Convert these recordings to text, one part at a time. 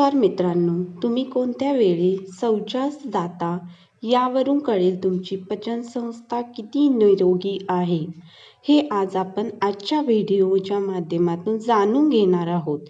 नमस्कार मित्रांनो, तुम्ही कोणत्या वेळी शौचास जाता यावरून कळेल तुमची पचनसंस्था किती निरोगी आहे. हे आज आपण आजच्या व्हिडिओच्या माध्यमातून जाणून घेणार आहोत.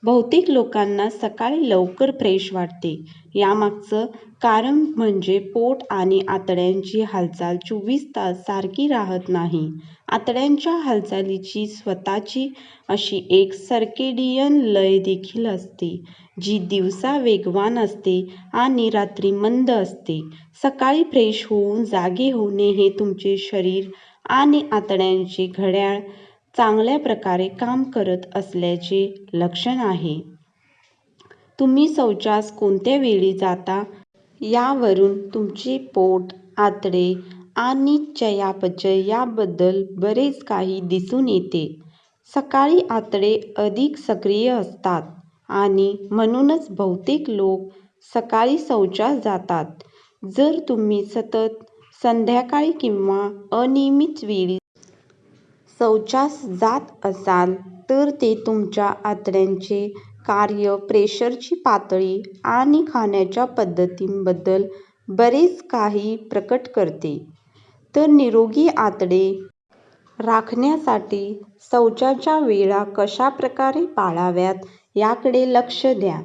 बहुतेक लोकांना सकाळी लवकर फ्रेश वाटते. यामागचं कारण म्हणजे पोट आणि आतड्यांची हालचाल 24 तास सारखी राहत नाही. आतड्यांच्या हालचालीची स्वतःची अशी एक सर्केडियन लय देखील असते, जी दिवसा वेगवान असते आणि रात्री मंद असते. सकाळी फ्रेश होऊन जागे होणे हे तुमचे शरीर आणि आतड्यांचे घड्याळ चांगल्या प्रकारे काम करत असल्याचे लक्षण आहे. तुम्ही शौचास कोणत्या वेळी जाता यावरून तुमचे पोट, आतडे आणि चयापचय याबद्दल बरेच काही दिसून येते. सकाळी आतडे अधिक सक्रिय असतात आणि म्हणूनच बहुतेक लोक सकाळी शौचास जातात. जर तुम्ही सतत संध्याकाळी किंवा अनियमित वेळी शौचास जात असाल तर ते तुमच्या आतड्यांचे कार्य, प्रेशरची पातळी आणि खाण्याच्या पद्धतींबद्दल बरेच काही प्रकट करते. तर निरोगी आतडे राखण्यासाठी शौचाच्या वेळा कशा प्रकारे पाळाव्यात याकडे लक्ष द्या.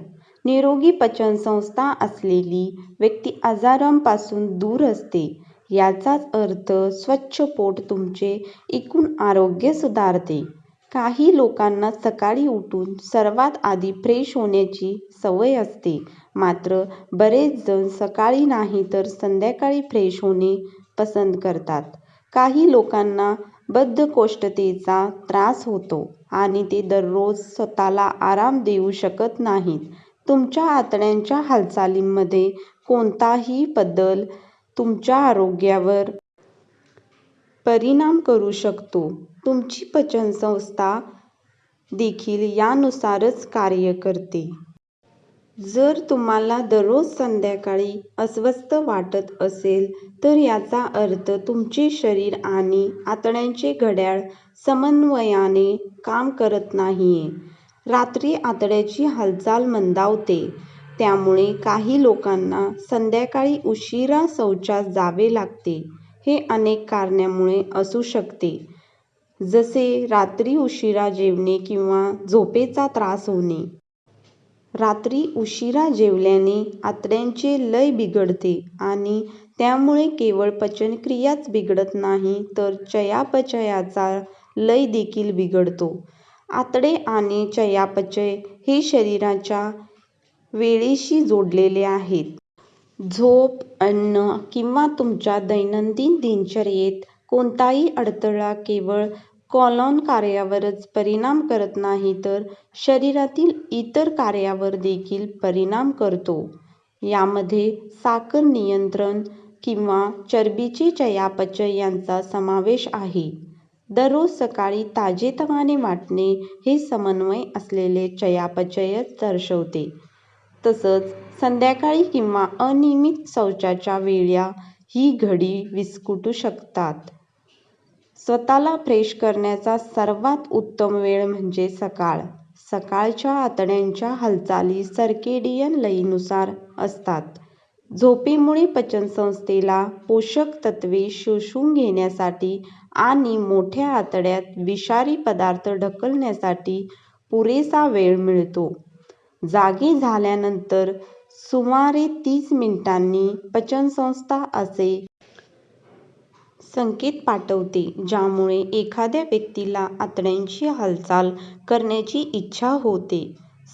निरोगी पचनसंस्था असलेली व्यक्ती आजारांपासून दूर असते. याचाच अर्थ स्वच्छ पोट तुमचे एकूण आरोग्य सुधारते. काही लोकांना सकाळी उठून सर्वात आधी फ्रेश होण्याची सवय असते, मात्र बरेच जण सकाळी नाही तर संध्याकाळी फ्रेश होणे पसंत करतात. काही लोकांना बद्धकोष्ठतेचा त्रास होतो आणि ते दररोज स्वतःला आराम देऊ शकत नाहीत. तुमच्या आतड्यांच्या हालचालींमध्ये कोणताही बदल तुमच्या आरोग्यावर परिणाम करू शकतो. तुमची पचनसंस्था देखील यानुसारच कार्य करते. जर तुम्हाला दररोज संध्याकाळी अस्वस्थ वाटत असेल तर याचा अर्थ तुमचे शरीर आणि आतड्यांचे घड्याळ समन्वयाने काम करत नाहीये. रात्री आतड्याची हालचाल मंदावते, त्यामुळे काही लोकांना संध्याकाळी उशिरा शौचास जावे लागते. हे अनेक कारणांमुळे असू शकते, जसे रात्री उशिरा जेवणे किंवा झोपेचा त्रास होणे. रात्री उशिरा जेवल्याने आतड्यांचे लय बिघडते आणि त्यामुळे केवळ पचनक्रियाच बिघडत नाही तर चयापचयाचा लय देखील बिघडतो. आतडे आणि चयापचय हे शरीराच्या वेळेशी जोडलेले आहेत. झोप, अन्न किंवा तुमच्या दैनंदिन दिनचर्येत कोणताही अडथळा केवळ कॉलॉन कार्यावरच परिणाम करत नाही तर शरीरातील इतर कार्यावर देखील परिणाम करतो. यामध्ये साखर नियंत्रण किंवा चरबीचे चयापचय यांचा समावेश आहे. दररोज सकाळी ताजेतवाने वाटणे हे समन्वय असलेले चयापचयच दर्शवते. तसंच संध्याकाळी किंवा अनियमित शौचाच्या वेळा ही घडी विस्कटू शकतात. स्वतःला फ्रेश करण्याचा सर्वात उत्तम वेळ म्हणजे सकाळ. सकाळच्या आतड्यांच्या हालचाली सर्केडियन लयीनुसार असतात. झोपेमुळे पचनसंस्थेला पोषक तत्त्वे शोषून घेण्यासाठी आणि मोठ्या आतड्यात विषारी पदार्थ ढकलण्यासाठी पुरेसा वेळ मिळतो. जागे झाल्यानंतर सुमारे 30 मिनिटांनी पचनसंस्था असे संकेत पाठवते, ज्यामुळे एखाद्या व्यक्तीला आतड्यांची हालचाल करण्याची इच्छा होते.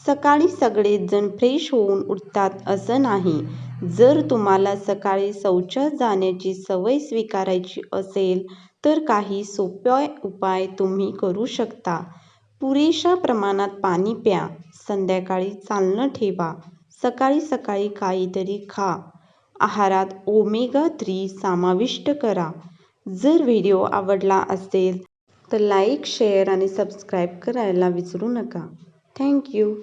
सकाळी सगळेच जण फ्रेश होऊन उठतात असं नाही. जर तुम्हाला सकाळी शौचास जाण्याची सवय स्वीकारायची असेल तर काही सोपे उपाय तुम्ही करू शकता. पुरेशा प्रमाणात पाणी प्या. संध्याकाळी चालणं ठेवा. सकाळी सकाळी काहीतरी खा. आहारात ओमेगा 3 समाविष्ट करा. जर व्हिडिओ आवडला असेल तर लाईक, शेअर आणि सबस्क्राईब करायला विसरू नका. Thank you.